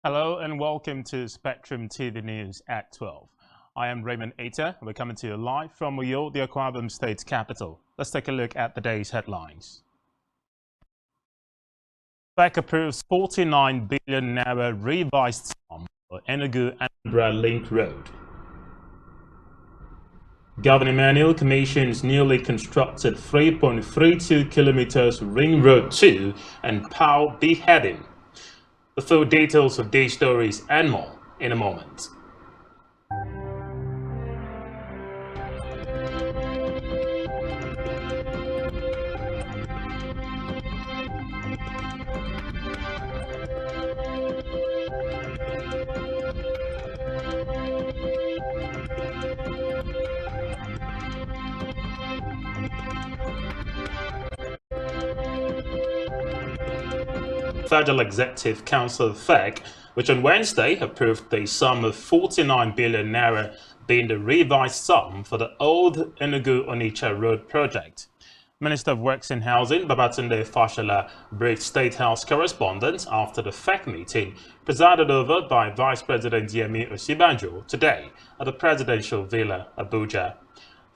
Hello and welcome to Spectrum TV News at 12. I am Raymond Ater. We're coming to you live from Uyo, the Akwa Ibom State's capital. Let's take a look at the day's headlines. FEC approves 49 billion naira revised sum for Enugu-Anambra Link Road. Governor Emmanuel commissions newly constructed 3.32 kilometers Ring Road 2 and POW beheading. The full details of these stories and more in a moment. Federal Executive Council FEC, which on Wednesday approved the sum of 49 billion naira being the revised sum for the old Enugu-Onitsha Road project. Minister of Works and Housing Babatunde Fashola briefed State House correspondents after the FEC meeting presided over by Vice President Yemi Osibanjo today at the Presidential Villa, Abuja.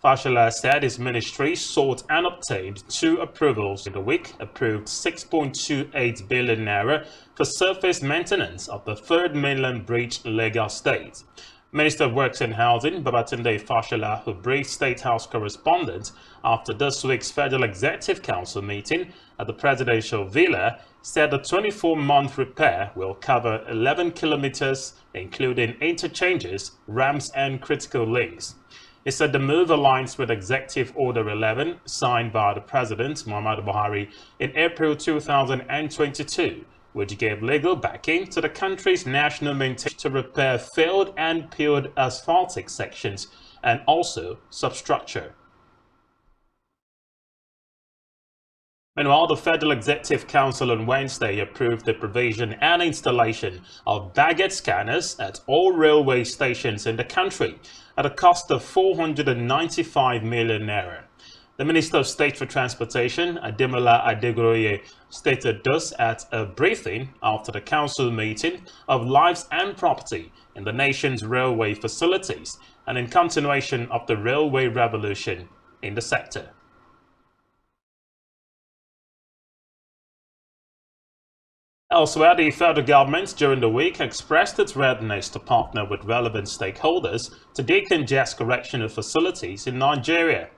Fashola said his ministry sought and obtained 2 approvals in the week, approved 6.28 billion naira for surface maintenance of the 3rd Mainland Bridge in Lagos State. Minister of Works and Housing Babatunde Fashola, who briefed State House correspondents after this week's Federal Executive Council meeting at the Presidential Villa, said the 24-month repair will cover 11 kilometers, including interchanges, ramps and critical links. He said the move aligns with Executive Order 11, signed by the President, Muhammadu Buhari, in April 2022, which gave legal backing to the country's national maintenance to repair failed and peeled asphaltic sections and also substructure. Meanwhile, the Federal Executive Council on Wednesday approved the provision and installation of baggage scanners at all railway stations in the country at a cost of 495 million naira. The Minister of State for Transportation, Ademola Adegroye, stated this at a briefing after the council meeting of lives and property in the nation's railway facilities and in continuation of the railway revolution in the sector. Elsewhere, the federal government during the week expressed its readiness to partner with relevant stakeholders to decongest correctional facilities in Nigeria.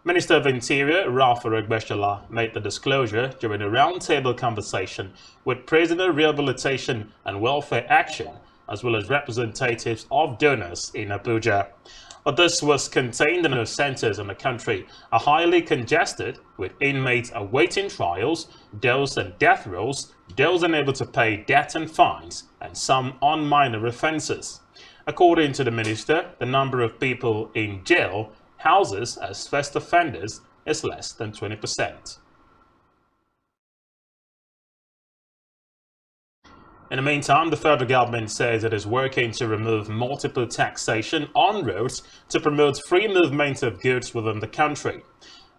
Minister of Interior Ralph Oregbeshola made the disclosure during a roundtable conversation with Prisoner Rehabilitation and Welfare Action, as well as representatives of donors in Abuja. But this was contained in the centers in the country are highly congested, with inmates awaiting trials, those on death rows, those unable to pay debt and fines, and some on minor offenses. According to the minister, the number of people in jail houses as first offenders is less than 20%. In the meantime, the federal government says it is working to remove multiple taxation on roads to promote free movement of goods within the country.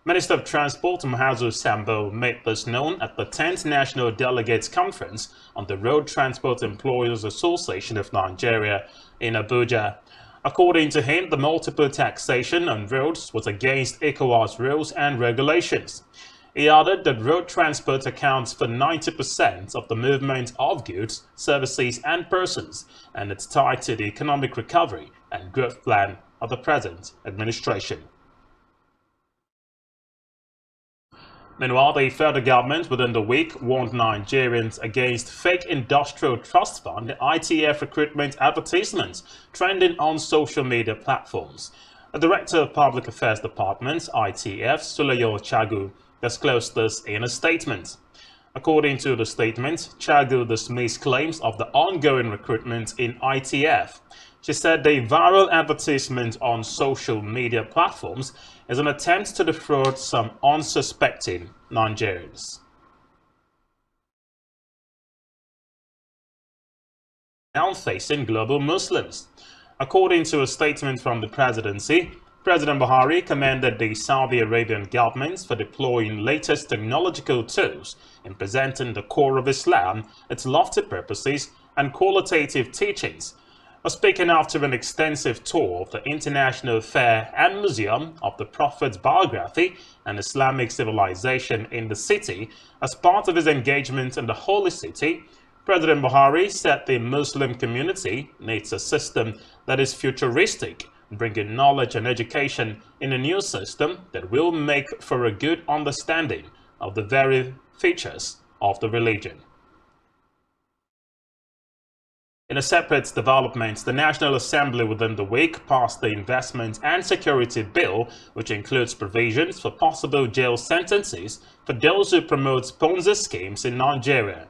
Minister of Transport Mahazu Sambo made this known at the 10th National Delegates Conference on the Road Transport Employers Association of Nigeria in Abuja. According to him, the multiple taxation on roads was against ECOWAS rules and regulations. He added that road transport accounts for 90% of the movement of goods, services and persons, and it's tied to the economic recovery and growth plan of the present administration. Meanwhile, the federal government within the week warned Nigerians against fake industrial trust fund ITF recruitment advertisements trending on social media platforms. The Director of Public Affairs Department, ITF, Sulayo Chagu, disclosed this in a statement. According to the statement, Chagu dismissed claims of the ongoing recruitment in ITF. She said the viral advertisement on social media platforms is an attempt to defraud some unsuspecting Nigerians. Now facing global Muslims. According to a statement from the presidency, President Buhari commended the Saudi Arabian government for deploying latest technological tools in presenting the core of Islam, its lofty purposes, and qualitative teachings. Speaking after an extensive tour of the International Fair and Museum of the Prophet's Biography and Islamic Civilization in the city as part of his engagement in the Holy City, President Buhari said the Muslim community needs a system that is futuristic, bringing knowledge and education in a new system that will make for a good understanding of the very features of the religion. In a separate development, the National Assembly within the week passed the Investment and Security Bill, which includes provisions for possible jail sentences for those who promote Ponzi schemes in Nigeria.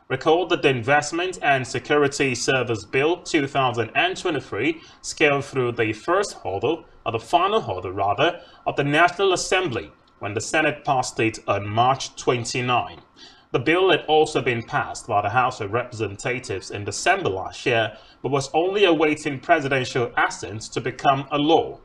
Recall that the Investment and Security Service Bill 2023 scaled through the first hurdle, or the final hurdle rather, of the National Assembly when the Senate passed it on March 29. The bill had also been passed by the House of Representatives in December last year, but was only awaiting presidential assent to become a law.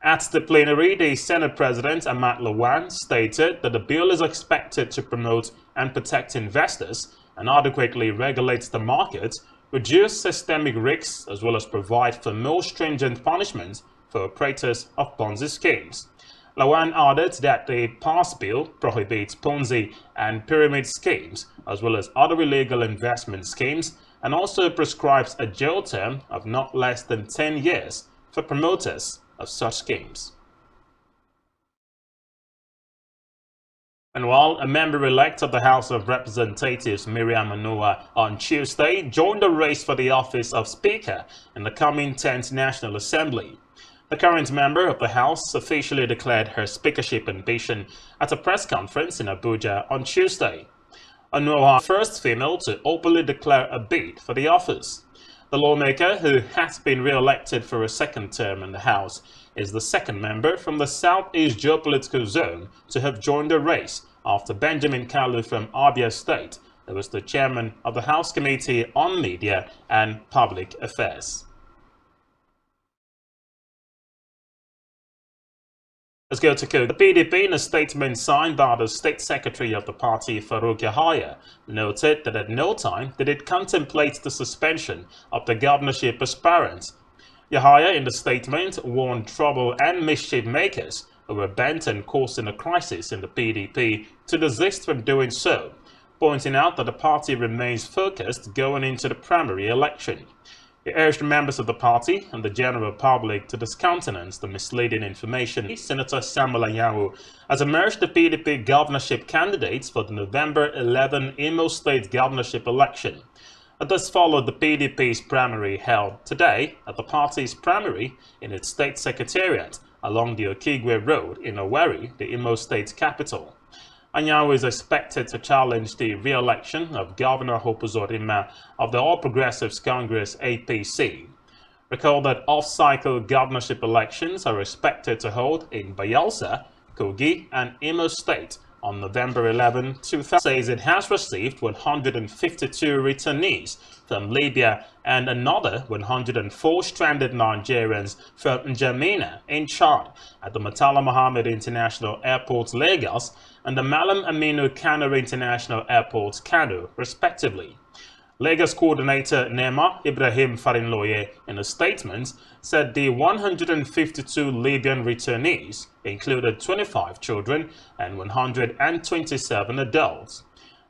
At the plenary, the Senate President Ahmad Lawan stated that the bill is expected to promote and protect investors and adequately regulate the market, reduce systemic risks, as well as provide for more stringent punishment for operators of Ponzi schemes. Lawan added that the passed bill prohibits Ponzi and pyramid schemes, as well as other illegal investment schemes, and also prescribes a jail term of not less than 10 years for promoters of such schemes. And while a member-elect of the House of Representatives, Miriam Anua, on Tuesday joined the race for the office of Speaker in the coming 10th National Assembly, the current member of the House officially declared her speakership ambition at a press conference in Abuja on Tuesday. Anua was the first female to openly declare a bid for the office. The lawmaker, who has been re-elected for a second term in the House, is the second member from the Southeast geopolitical zone to have joined the race after Benjamin Kalu from Abia State, who was the chairman of the House Committee on Media and Public Affairs. Let's go to Kogi. The PDP, in a statement signed by the State Secretary of the party, Farouk Yahaya, noted that at no time did it contemplate the suspension of the governorship aspirants. Yahaya, in the statement, warned trouble and mischief makers who were bent on causing a crisis in the PDP to desist from doing so, pointing out that the party remains focused going into the primary election. He urged members of the party and the general public to discountenance the misleading information. Senator Samuel Anyanwu has emerged the PDP governorship candidates for the November 11 Imo State governorship election. This followed the PDP's primary held today at the party's primary in its state secretariat along the Okigwe Road in Owerri, the Imo State capital. Anyanwu is expected to challenge the re-election of Governor Hope Uzodinma of the All Progressives Congress APC. Recall that off-cycle governorship elections are expected to hold in Bayelsa, Kogi, and Imo State on November 11, 2000. Says it has received 152 returnees from Libya and another 104 stranded Nigerians from N'Djamena in Chad at the Murtala Mohammed International Airport, Lagos, and the Malam Aminu Kano International Airport, Kano, respectively. Lagos coordinator Nema Ibrahim Farinloye, in a statement, said the 152 Libyan returnees included 25 children and 127 adults.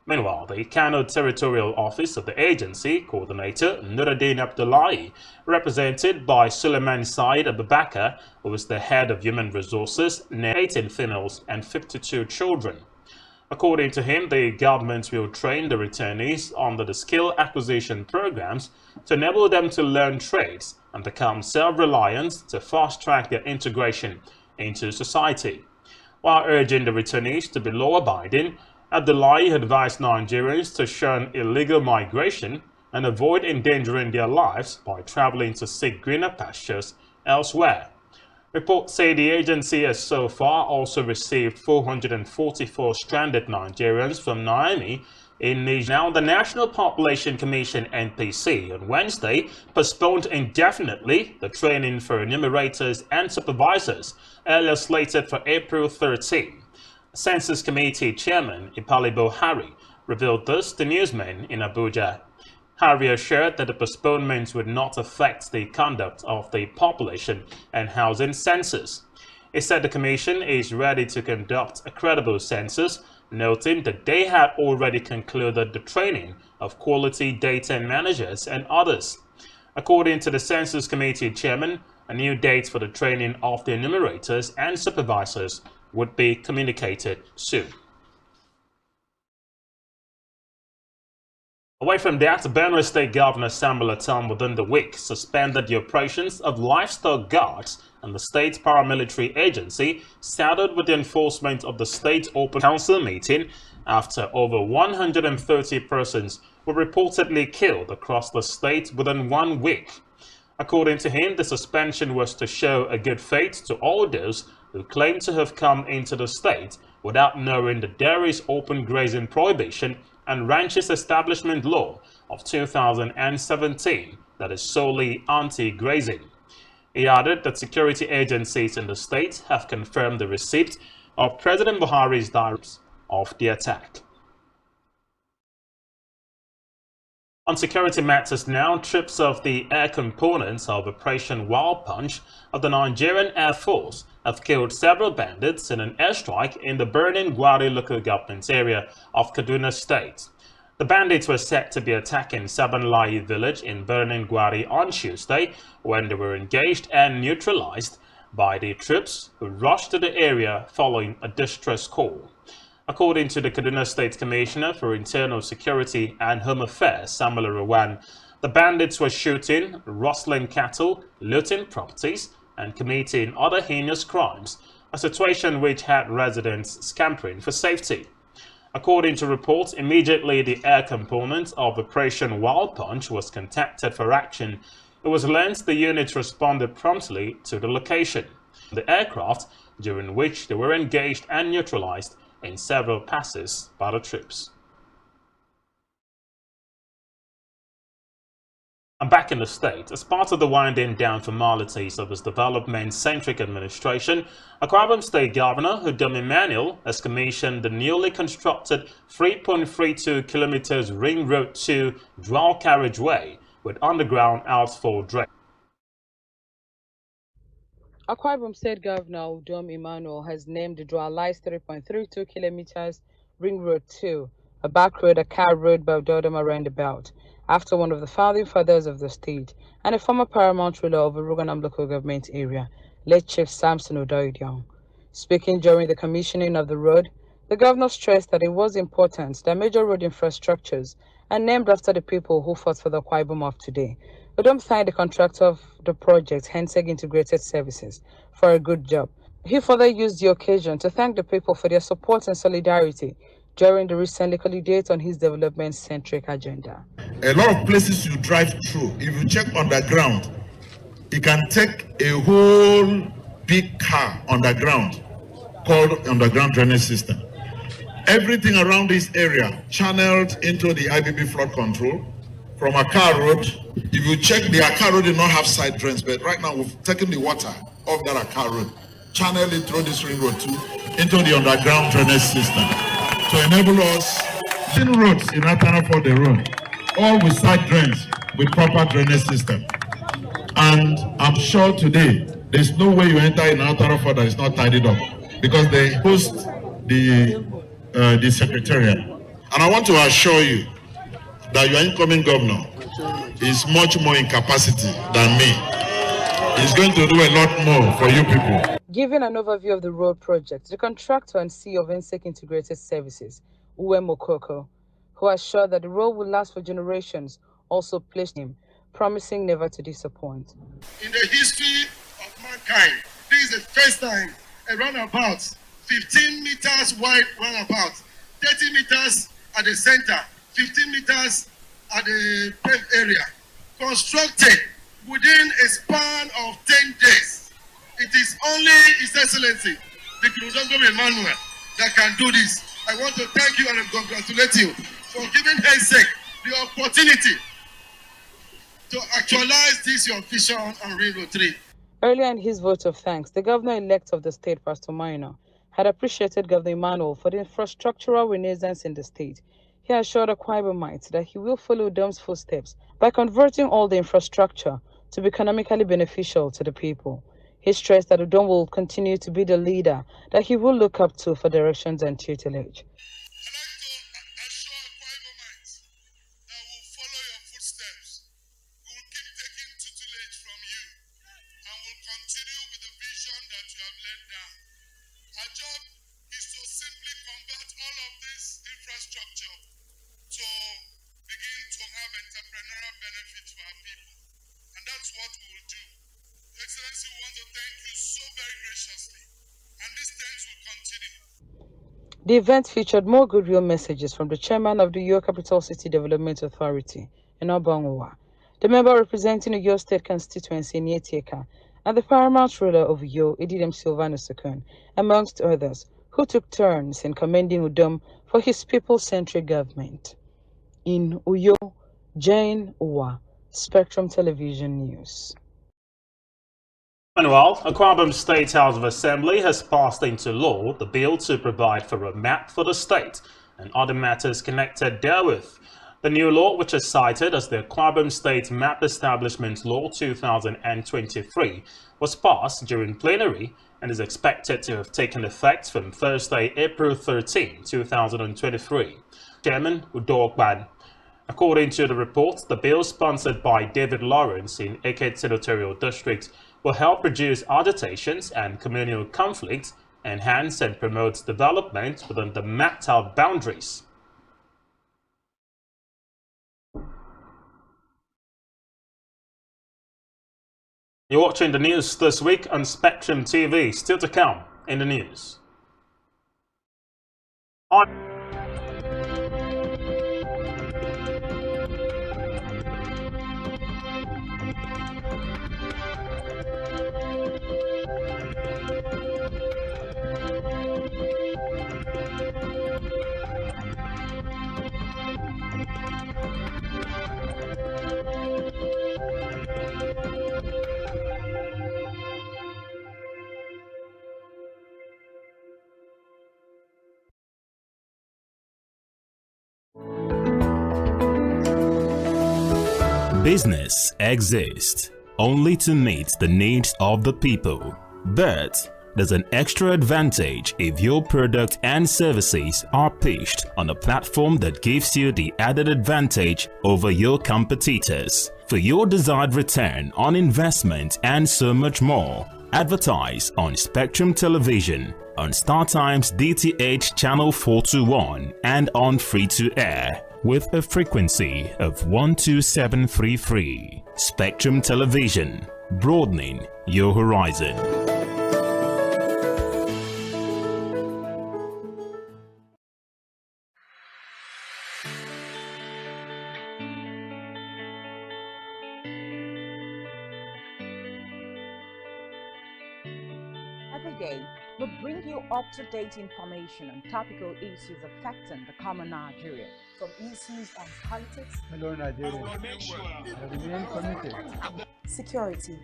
Meanwhile, the Kano Territorial Office of the agency coordinator Nuruddin Abdullahi, represented by Suleiman Said Abubakar, who is the head of human resources, 18 females and 52 children. According to him, the government will train the returnees under the skill acquisition programs to enable them to learn trades and become self-reliant to fast-track their integration into society. While urging the returnees to be law-abiding, Abdullahi advised Nigerians to shun illegal migration and avoid endangering their lives by traveling to seek greener pastures elsewhere. Reports say the agency has so far also received 444 stranded Nigerians from Niamey in Niger. Now, the National Population Commission (NPC) on Wednesday postponed indefinitely the training for enumerators and supervisors earlier slated for April 13. Census Committee Chairman Ipalibo Hari revealed this to newsmen in Abuja. Harry assured that the postponement would not affect the conduct of the population and housing census. He said the Commission is ready to conduct a credible census, noting that they had already concluded the training of quality data managers and others. According to the Census Committee chairman, a new date for the training of the enumerators and supervisors would be communicated soon. Away from that, Benue State Governor Samuel Atom within the week suspended the operations of livestock guards, and the state paramilitary agency saddled with the enforcement of the state open council meeting after over 130 persons were reportedly killed across the state within 1 week. According to him, the suspension was to show a good faith to all those who claim to have come into the state without knowing that there is open grazing prohibition and ranches establishment law of 2017 that is solely anti-grazing. He added that security agencies in the state have confirmed the receipt of President Buhari's directives of the attack. On security matters now, troops of the air components of Operation Wild Punch of the Nigerian Air Force have killed several bandits in an airstrike in the Birnin Gwari local government area of Kaduna State. The bandits were said to be attacking Sabanlayi village in Birnin Gwari on Tuesday when they were engaged and neutralized by the troops who rushed to the area following a distress call. According to the Kaduna State Commissioner for Internal Security and Home Affairs, Samuel Rawan, the bandits were shooting, rustling cattle, looting properties, and committing other heinous crimes, a situation which had residents scampering for safety. According to reports, immediately the air component of Operation Wild Punch was contacted for action. It was learned the unit responded promptly to the location. The aircraft, during which they were engaged and neutralized in several passes by the troops. And back in the state, as part of the winding down formalities of his development-centric administration, Akwa Ibom State Governor Udom Emmanuel has commissioned the newly constructed 3.32 kilometers Ring Road 2 dual carriageway with underground outfall drain. Akwa Ibom State Governor Udom Emmanuel has named the dualized 3.32 kilometers Ring Road 2, a back road, a car road by Dodoma roundabout, after one of the founding fathers of the state and a former paramount ruler of the Roganam local government area, late Chief Samson Odoidion. Speaking during the commissioning of the road, the governor stressed that it was important that major road infrastructures are named after the people who fought for the Akwa Ibom of today. Udom thanked the contractor of the project, Henseg Integrated Services, for a good job. He further used the occasion to thank the people for their support and solidarity during the recent liquidate on his development-centric agenda. A lot of places you drive through, if you check underground, it can take a whole big car underground called underground drainage system. Everything around this area channeled into the IBB flood control from Akar Road. If you check, the Akar Road did not have side drains, but right now we've taken the water off that Akar Road, channeled it through this Ring Road 2 into the underground drainage system to enable us thin roads in Atana for the road, all with side drains with proper drainage system. And I'm sure today there's no way you enter in Atana for that is not tidied up, because they host the secretariat. And I want to assure you that your incoming governor is much more in capacity than me. He's going to do a lot more for you people. Giving an overview of the road project, the contractor and CEO of Henseg Integrated Services, Uwe Mokoko, who assured that the road will last for generations, also placed him, promising never to disappoint. In the history of mankind, this is the first time a roundabout, 15 meters wide roundabout, 30 meters at the center, 15 meters at the paved area, constructed within a span of 10 days. It is only His Excellency, the Udom Emmanuel, that can do this. I want to thank you and congratulate you for giving Henseg the opportunity to actualize this your vision on Ring Road 3. Earlier in his vote of thanks, the governor-elect of the state, Pastor Minor, had appreciated Governor Emmanuel for the infrastructural renaissance in the state. He assured Akwa Ibomites that he will follow Udom's footsteps by converting all the infrastructure to be economically beneficial to the people. He stressed that Udom will continue to be the leader that he will look up to for directions and tutelage. I'd like to assure Akwa Ibomites that we'll follow your footsteps. We will keep taking tutelage from you and will continue with the vision that you have laid down. Our job is to simply convert all of this infrastructure to begin to have entrepreneurial benefits for our people. And that's what we will do. Your Excellency, we want to thank you so very graciously. And these thanks will continue. The event featured more goodwill messages from the chairman of the Uyo Capital City Development Authority, Enobangwa, the member representing Uyo State constituency in Yetieka, and the paramount ruler of Uyo, Ididem Silvano Sekun, amongst others, who took turns in commending Udom for his people-centric government. In Uyo, Jane Uwa, Spectrum Television News. Meanwhile, Akwa Ibom State House of Assembly has passed into law the bill to provide for a map for the state and other matters connected therewith. The new law, which is cited as the Akwa Ibom State Map Establishment Law 2023, was passed during plenary and is expected to have taken effect from Thursday, April 13, 2023. Chairman Udo Okpan. According to the report, the bill sponsored by David Lawrence in Eket Senatorial District will help reduce agitations and communal conflict, enhance and promote development within the mapped out boundaries. You're watching the news this week on Spectrum TV. Still to come in the news. Business exists only to meet the needs of the people, but there's an extra advantage if your product and services are pitched on a platform that gives you the added advantage over your competitors. For your desired return on investment and so much more, advertise on Spectrum Television, on StarTimes DTH Channel 421 and on free-to-air with a frequency of 12733. Spectrum Television, broadening your horizon. Every day, we bring you up-to-date information on topical issues affecting the common Nigeria. From issues on politics, Hello Nigeria, I remain committed. security,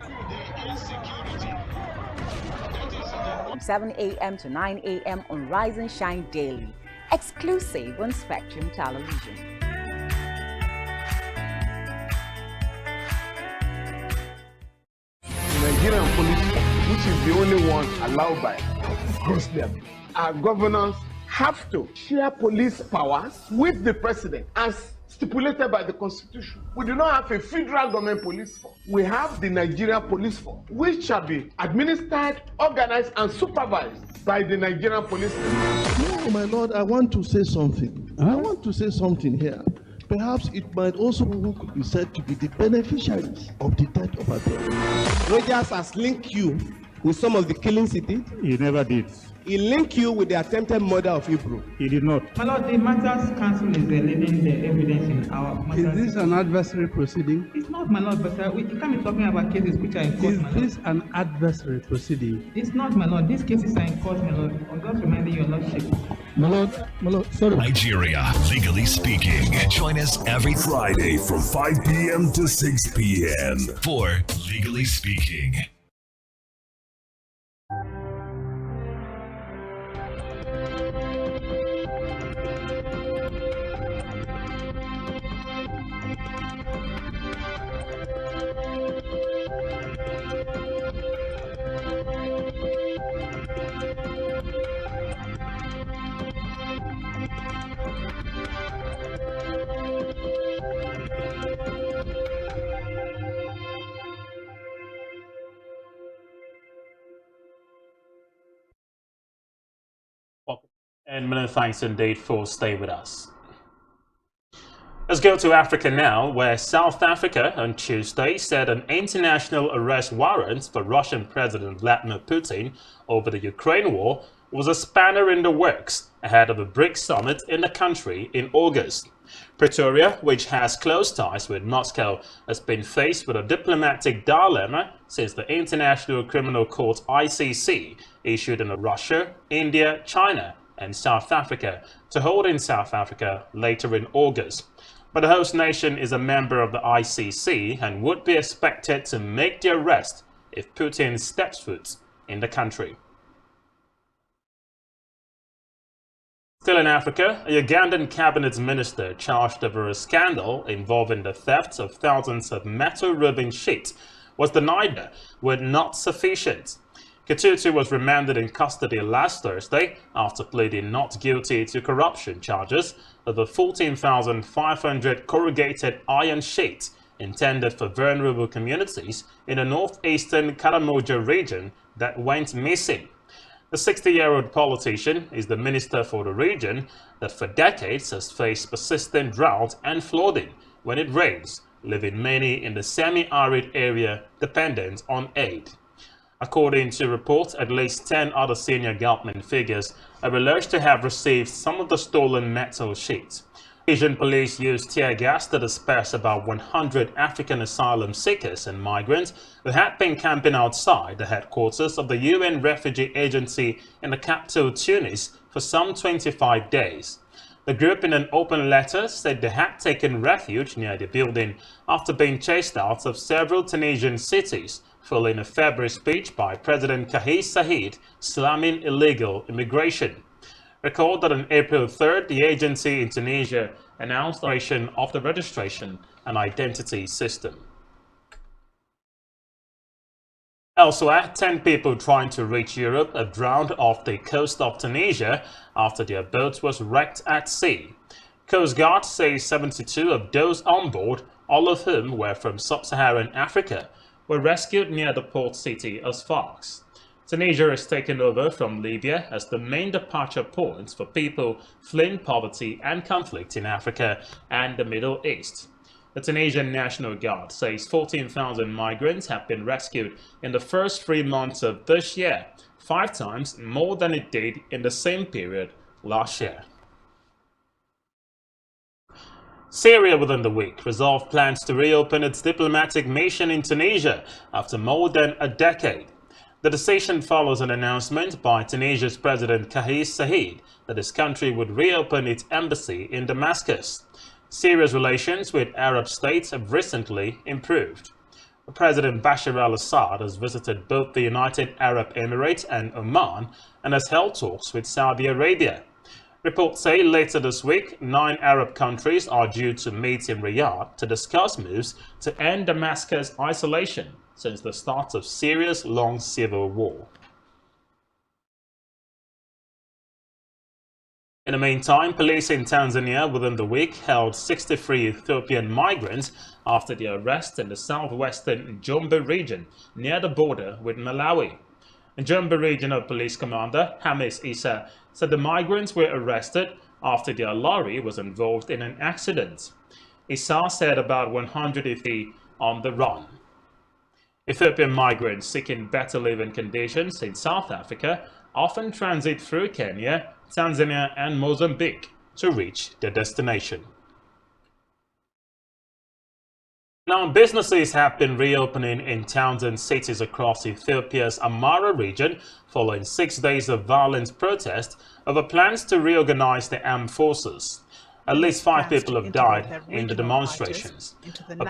from 7 a.m. to 9 a.m. on Rise and Shine Daily, exclusive on Spectrum Television. Nigerian police, which is the only one allowed by Muslims, our governors have to share police powers with the president as stipulated by the constitution. We do not have a federal government police force. We have the Nigerian police force, which shall be administered, organized, and supervised by the Nigerian police force. No, my lord, I want to say something. I want to say something here. Perhaps it might also who could be said to be the beneficiaries of the death of Abel. Rogers has linked you with some of the killings he did. He never did. He linked you with the attempted murder of Hebrew. He did not. My lord, the matters council is leading the evidence in our matters. Is this an adversary proceeding? It's not, my lord, but you can't be talking about cases which are in court. Is this an adversary proceeding? It's not, my lord. These cases are in court, my lord. I'm just reminding your lordship. My lord, sorry. Nigeria, legally speaking. Join us every Friday from 5 p.m. to 6 p.m. for Legally Speaking. And many thanks indeed for staying with us. Let's go to Africa now, where South Africa on Tuesday said an international arrest warrant for Russian President Vladimir Putin over the Ukraine war was a spanner in the works ahead of a BRICS summit in the country in August. Pretoria, which has close ties with Moscow, has been faced with a diplomatic dilemma since the International Criminal Court (ICC) issued an Russia, India, China and South Africa to hold in South Africa later in August. But the host nation is a member of the ICC and would be expected to make the arrest if Putin steps foot in the country. Still in Africa, a Ugandan cabinet minister charged over a scandal involving the theft of thousands of metal roofing sheets was denied were not sufficient. Katutu was remanded in custody last Thursday after pleading not guilty to corruption charges over 14,500 corrugated iron sheets intended for vulnerable communities in the northeastern Karamoja region that went missing. The 60-year-old politician is the minister for the region that for decades has faced persistent drought and flooding when it rains, leaving many in the semi-arid area dependent on aid. According to reports, at least 10 other senior government figures are alleged to have received some of the stolen metal sheets. Asian police used tear gas to disperse about 100 African asylum seekers and migrants who had been camping outside the headquarters of the UN Refugee Agency in the capital Tunis for some 25 days. The group in an open letter said they had taken refuge near the building after being chased out of several Tunisian cities following a February speech by President Kais Saied slamming illegal immigration. Recall that on April 3rd, the agency in Tunisia announced the operation of the registration and identity system. Elsewhere, 10 people trying to reach Europe have drowned off the coast of Tunisia after their boat was wrecked at sea. Coast Guard says 72 of those on board, all of whom were from sub-Saharan Africa, were rescued near the port city of Sfax. Tunisia is taken over from Libya as the main departure point for people fleeing poverty and conflict in Africa and the Middle East. The Tunisian National Guard says 14,000 migrants have been rescued in the first 3 months of this year, 5 times more than it did in the same period last year. Syria within the week resolved plans to reopen its diplomatic mission in Tunisia after more than a decade. The decision follows an announcement by Tunisia's President Kais Saied that his country would reopen its embassy in Damascus. Syria's relations with Arab states have recently improved. President Bashar al-Assad has visited both the United Arab Emirates and Oman and has held talks with Saudi Arabia. Reports say later this week, 9 Arab countries are due to meet in Riyadh to discuss moves to end Damascus' isolation since the start of Syria's long civil war. In the meantime, police in Tanzania within the week held 63 Ethiopian migrants after their arrest in the southwestern Njombe region near the border with Malawi. Njombe Regional Police Commander Hamis Issa said the migrants were arrested after their lorry was involved in an accident. Issa said about 150 on the run. Ethiopian migrants seeking better living conditions in South Africa often transit through Kenya, Tanzania and Mozambique to reach their destination. Now, businesses have been reopening in towns and cities across Ethiopia's Amhara region following 6 days of violent protest over plans to reorganize the armed forces. At least 5 people have died in the demonstrations.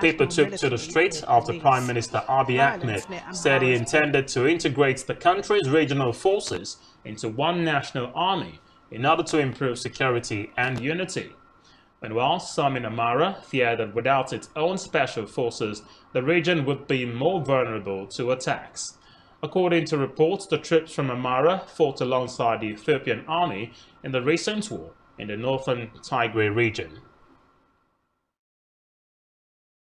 People took to the streets after Prime Minister Abiy Ahmed said he intended to integrate the country's regional forces into one national army in order to improve security and unity. Meanwhile, some in Amhara fear that without its own special forces, the region would be more vulnerable to attacks. According to reports, the troops from Amhara fought alongside the Ethiopian army in the recent war in the northern Tigray region.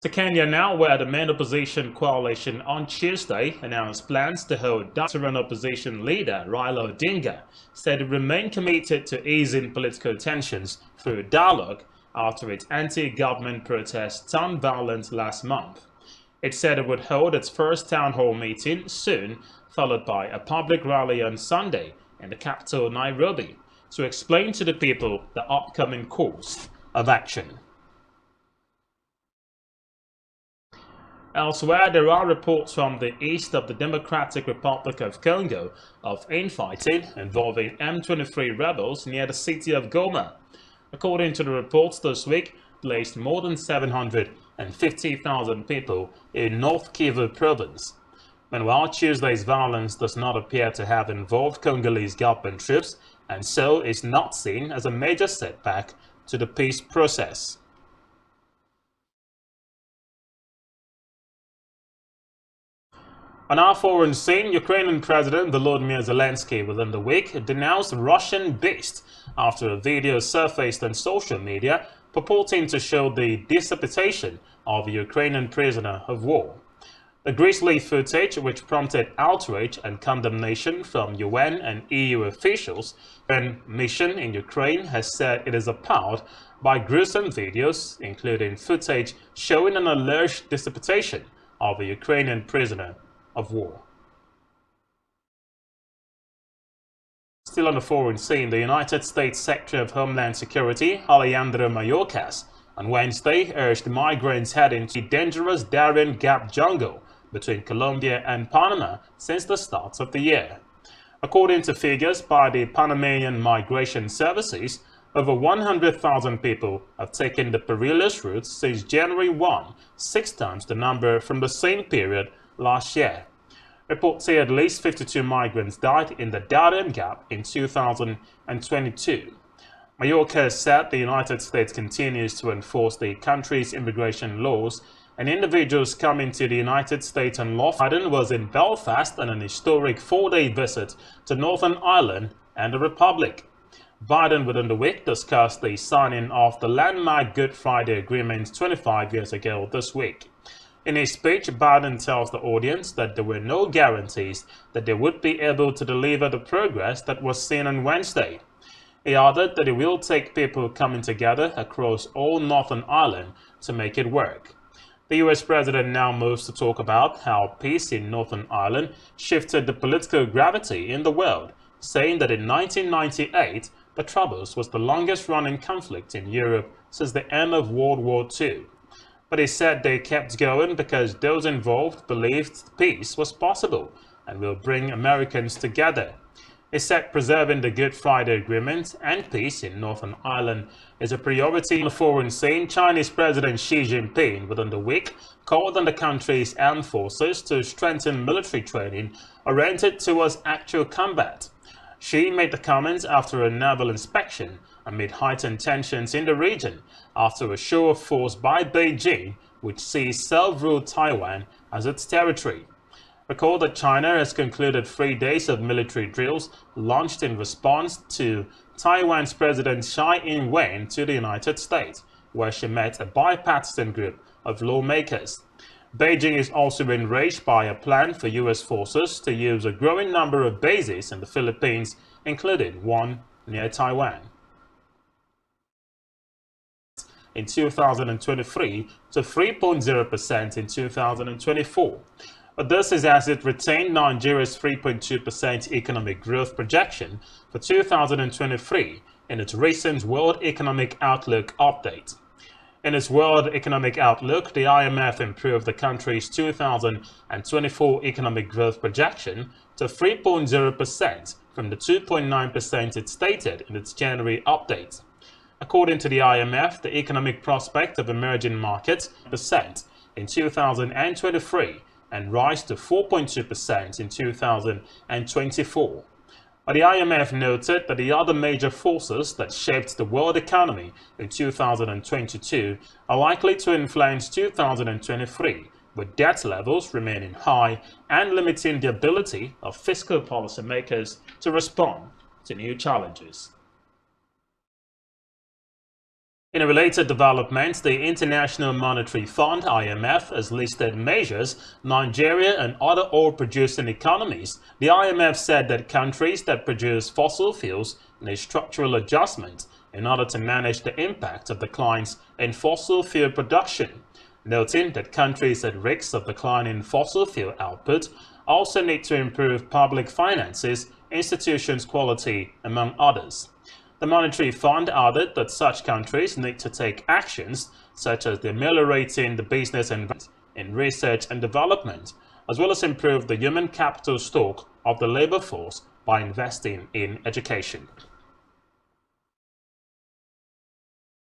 To Kenya now, where the main opposition coalition on Tuesday announced plans to hold veteran opposition leader Raila Odinga said it remained committed to easing political tensions through dialogue after its anti-government protests turned violent last month. It said it would hold its first town hall meeting soon, followed by a public rally on Sunday in the capital Nairobi to explain to the people the upcoming course of action. Elsewhere, there are reports from the east of the Democratic Republic of Congo of infighting involving M23 rebels near the city of Goma. According to the reports this week, placed more than 750,000 people in North Kivu province. Meanwhile, Tuesday's violence does not appear to have involved Congolese government troops and so is not seen as a major setback to the peace process. On our foreign scene, Ukrainian President Volodymyr Zelensky within the week denounced Russian beast after a video surfaced on social media purporting to show the decapitation of a Ukrainian prisoner of war. The grisly footage, which prompted outrage and condemnation from UN and EU officials, when mission in Ukraine has said it is appalled by gruesome videos, including footage showing an alleged decapitation of a Ukrainian prisoner of war. Still on the foreign scene, the United States Secretary of Homeland Security, Alejandro Mayorkas, on Wednesday urged migrants heading to the dangerous Darien Gap jungle between Colombia and Panama since the start of the year. According to figures by the Panamanian Migration Services, over 100,000 people have taken the perilous route since January 1, 6 times the number from the same period last year. Reports say at least 52 migrants died in the Darien Gap in 2022. Mayorkas said the United States continues to enforce the country's immigration laws, and individuals coming to the United States unlawfully. Biden was in Belfast on an historic 4-day visit to Northern Ireland and the Republic. Biden within the week discussed the signing of the landmark Good Friday Agreement 25 years ago this week. In his speech, Biden tells the audience that there were no guarantees that they would be able to deliver the progress that was seen on Wednesday. He added that it will take people coming together across all Northern Ireland to make it work. The US president now moves to talk about how peace in Northern Ireland shifted the political gravity in the world, saying that in 1998, the Troubles was the longest-running conflict in Europe since the end of World War II. But he said they kept going because those involved believed peace was possible and will bring Americans together. He said preserving the Good Friday Agreement and peace in Northern Ireland is a priority. On the foreign scene, Chinese President Xi Jinping within the week called on the country's armed forces to strengthen military training oriented towards actual combat. Xi made the comments after a naval inspection amid heightened tensions in the region after a show of force by Beijing, which sees self-ruled Taiwan as its territory. Recall that China has concluded 3 days of military drills launched in response to Taiwan's President Tsai Ing-wen to the United States, where she met a bipartisan group of lawmakers. Beijing is also enraged by a plan for US forces to use a growing number of bases in the Philippines, including one near Taiwan. In 2023 to 3.0% in 2024. But this is as it retained Nigeria's 3.2% economic growth projection for 2023 in its recent World Economic Outlook update. In its World Economic Outlook, the IMF improved the country's 2024 economic growth projection to 3.0% from the 2.9% it stated in its January update. According to the IMF, the economic prospect of emerging markets % in 2023 and rise to 4.2% in 2024. But the IMF noted that the other major forces that shaped the world economy in 2022 are likely to influence 2023, with debt levels remaining high and limiting the ability of fiscal policymakers to respond to new challenges. In a related development, the International Monetary Fund (IMF) has listed measures Nigeria and other oil-producing economies. The IMF said that countries that produce fossil fuels need a structural adjustment in order to manage the impact of declines in fossil fuel production, noting that countries at risk of declining fossil fuel output also need to improve public finances, institutions' quality, among others. The Monetary Fund added that such countries need to take actions such as ameliorating the business environment in research and development, as well as improve the human capital stock of the labor force by investing in education.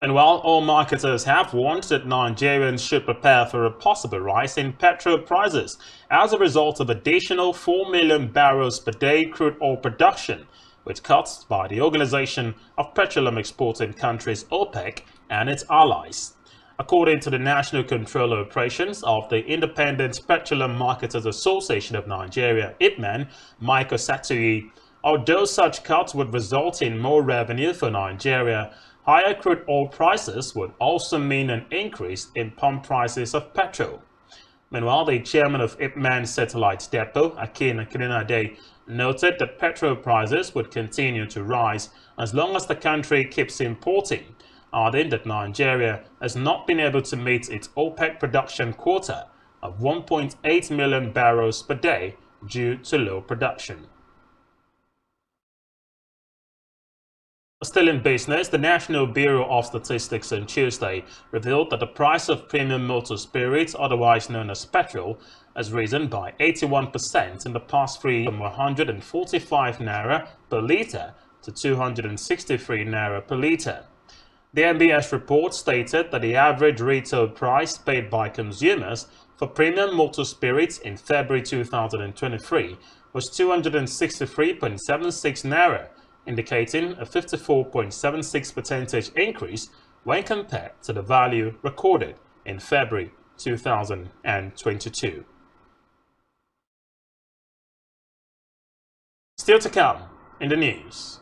And while oil marketers have warned that Nigerians should prepare for a possible rise in petrol prices as a result of additional 4 million barrels per day crude oil production, with cuts by the Organization of Petroleum Exporting Countries (OPEC) and its allies. According to the National Controller Operations of the Independent Petroleum Marketers Association of Nigeria (IPMAN), Michael Satuyi, although such cuts would result in more revenue for Nigeria, higher crude oil prices would also mean an increase in pump prices of petrol. Meanwhile, the chairman of IPMAN Satellite Depot, Akin Akinade, noted that petrol prices would continue to rise as long as the country keeps importing, adding that Nigeria has not been able to meet its OPEC production quota of 1.8 million barrels per day due to low production. Still in business, the National Bureau of Statistics on Tuesday revealed that the price of premium motor spirits, otherwise known as petrol, has risen by 81% in the past 3 years, from 145 naira per litre to 263 naira per litre. The NBS report stated that the average retail price paid by consumers for premium motor spirits in February 2023 was 263.76 naira, indicating a 54.76% increase when compared to the value recorded in February 2022. Still to come in the news.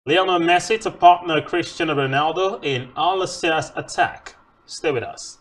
Lionel Messi to partner Cristiano Ronaldo in Al Nassr's attack. Stay with us.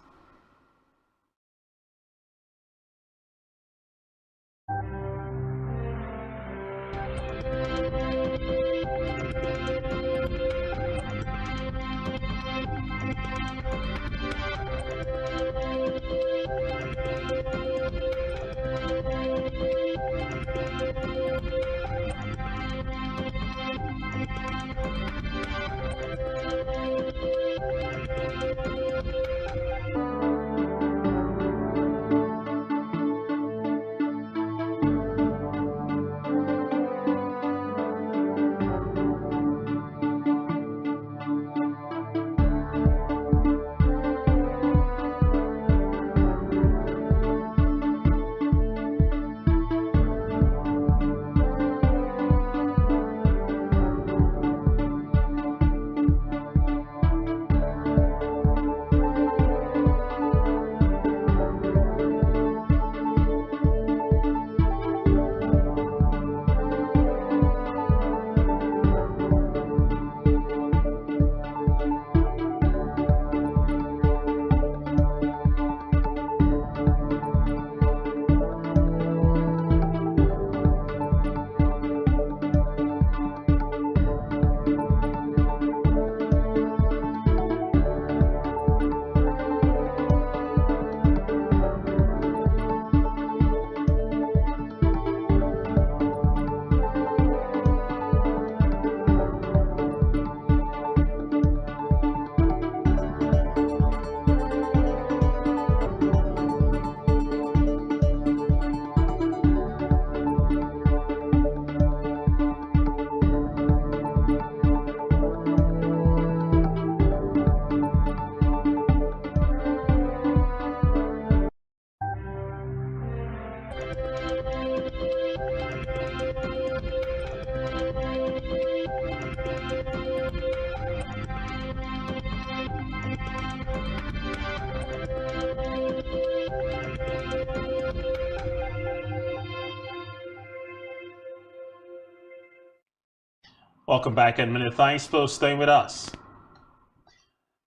Welcome back, and many thanks for staying with us.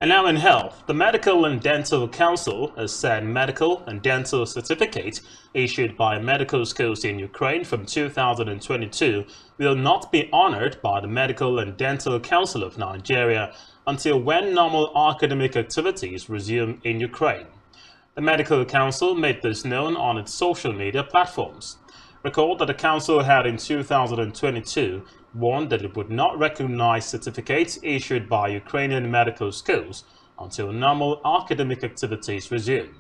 And now in health, the Medical and Dental Council has said medical and dental certificates issued by medical schools in Ukraine from 2022 will not be honored by the Medical and Dental Council of Nigeria until when normal academic activities resume in Ukraine. The Medical Council made this known on its social media platforms. Recall that the Council had in 2022 warned that it would not recognize certificates issued by Ukrainian medical schools until normal academic activities resume.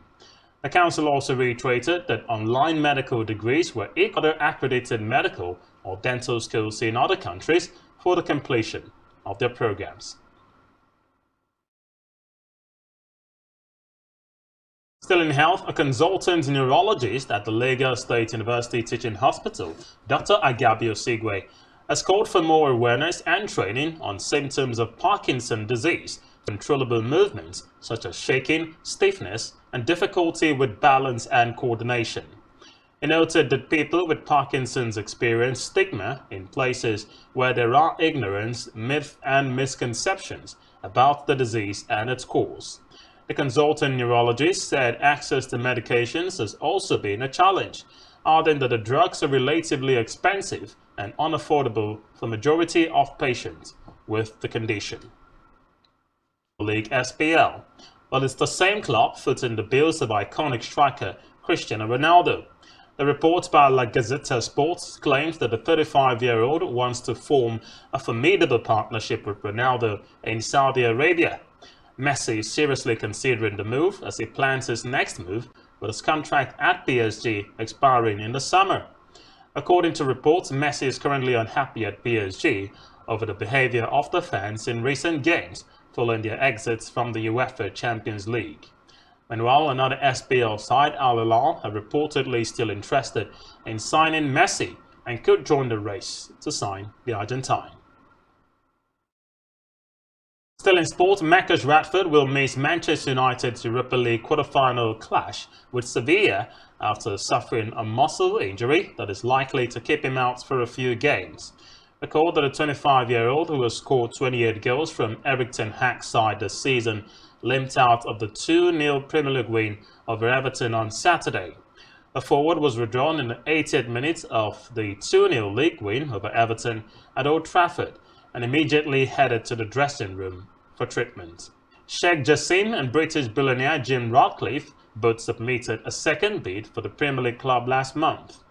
The Council also reiterated that online medical degrees were equal to accredited medical or dental schools in other countries for the completion of their programs. Still in health, a consultant neurologist at the Lagos State University Teaching Hospital, Dr. Agabio Sigwe, has called for more awareness and training on symptoms of Parkinson's disease, controllable movements such as shaking, stiffness, and difficulty with balance and coordination. He noted that people with Parkinson's experience stigma in places where there are ignorance, myth, and misconceptions about the disease and its cause. The consultant neurologist said access to medications has also been a challenge, adding that the drugs are relatively expensive and unaffordable for the majority of patients with the condition. League SPL. Well, it's the same club footing the bills of iconic striker Cristiano Ronaldo. The report by La Gazzetta Sports claims that the 35-year-old wants to form a formidable partnership with Ronaldo in Saudi Arabia. Messi is seriously considering the move as he plans his next move with his contract at PSG expiring in the summer. According to reports, Messi is currently unhappy at PSG over the behavior of the fans in recent games following their exits from the UEFA Champions League. Meanwhile, another SPL side, Al Hilal, are reportedly still interested in signing Messi and could join the race to sign the Argentine. Still in sport, Marcus Rashford will miss Manchester United's Europa League quarter-final clash with Sevilla after suffering a muscle injury that is likely to keep him out for a few games. Recall that the 25-year-old, who has scored 28 goals from Erik ten Hag's side this season, limped out of the 2-0 Premier League win over Everton on Saturday. The forward was withdrawn in the 80th minute of the 2-0 league win over Everton at Old Trafford and immediately headed to the dressing room for treatment. Sheikh Jassim and British billionaire Jim Ratcliffe both submitted a second bid for the Premier League club last month.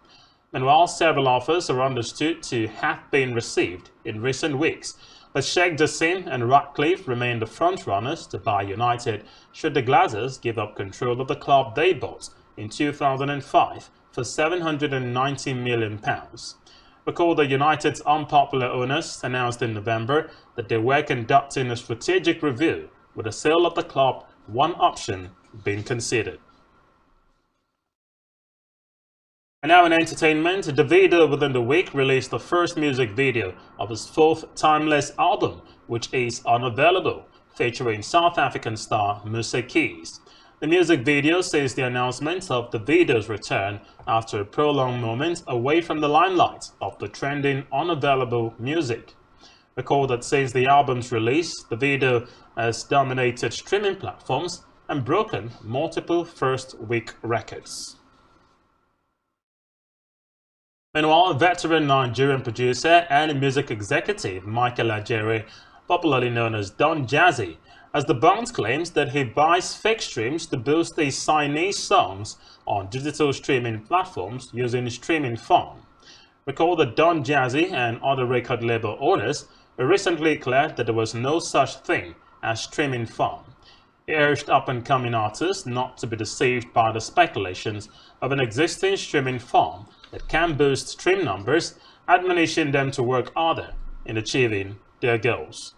Meanwhile, several offers are understood to have been received in recent weeks, but Sheikh Jassim and Ratcliffe remain the front-runners to buy United should the Glazers give up control of the club they bought in 2005 for £790 million. Recall that United's unpopular owners announced in November that they were conducting a strategic review with the sale of the club one option being considered. And now in entertainment, Davido within the week released the first music video of his fourth Timeless album, which is unavailable, featuring South African star Musa Keys. The music video sees the announcement of Davido's return after a prolonged moment away from the limelight of the trending unavailable music. Recall that since the album's release, Davido has dominated streaming platforms and broken multiple first-week records. Meanwhile, veteran Nigerian producer and music executive Michael Ajere, popularly known as Don Jazzy, has debunked claims that he buys fake streams to boost his signee songs on digital streaming platforms using Streaming Farm. Recall that Don Jazzy and other record label owners recently declared that there was no such thing as Streaming Farm. He urged up-and-coming artists not to be deceived by the speculations of an existing streaming farm that can boost stream numbers, admonishing them to work harder in achieving their goals.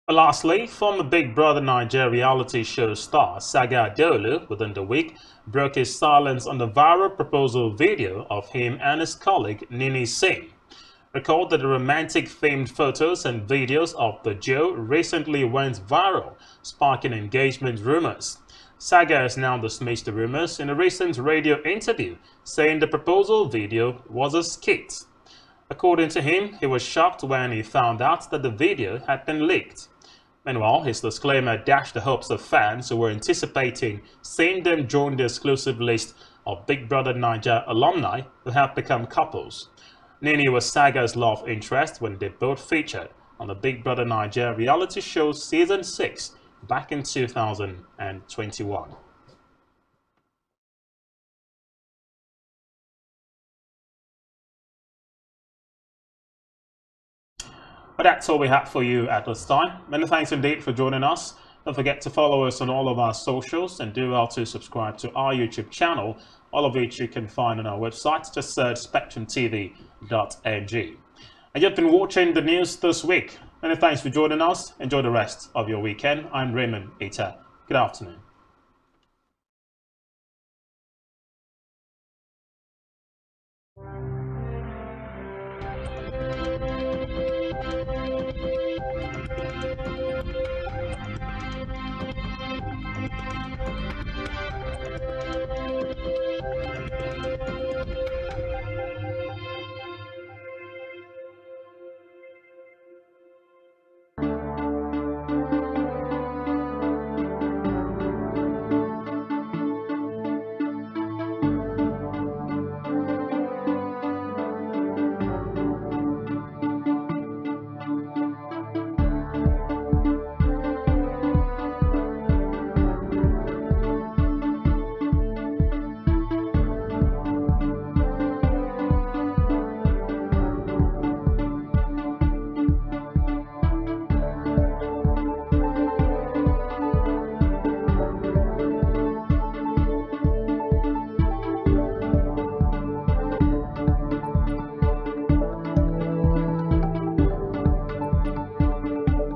Lastly, former Big Brother Nigeria reality show star Saga Adolu within the week broke his silence on the viral proposal video of him and his colleague Nini Singh. Recall that the romantic-themed photos and videos of the duo recently went viral, sparking engagement rumors. Saga has now dismissed the rumors in a recent radio interview, saying the proposal video was a skit. According to him, he was shocked when he found out that the video had been leaked. Meanwhile, his disclaimer dashed the hopes of fans who were anticipating seeing them join the exclusive list of Big Brother Naija alumni who have become couples. Nini was Saga's love interest when they both featured on the Big Brother Naija reality show Season 6 back in 2021. But that's all we have for you at this time. Many thanks indeed for joining us. Don't forget to follow us on all of our socials and do well to subscribe to our YouTube channel, all of which you can find on our website. Just search spectrumtv.ng. And you've been watching the news this week. Many thanks for joining us. Enjoy the rest of your weekend. I'm Raymond Ita. Good afternoon.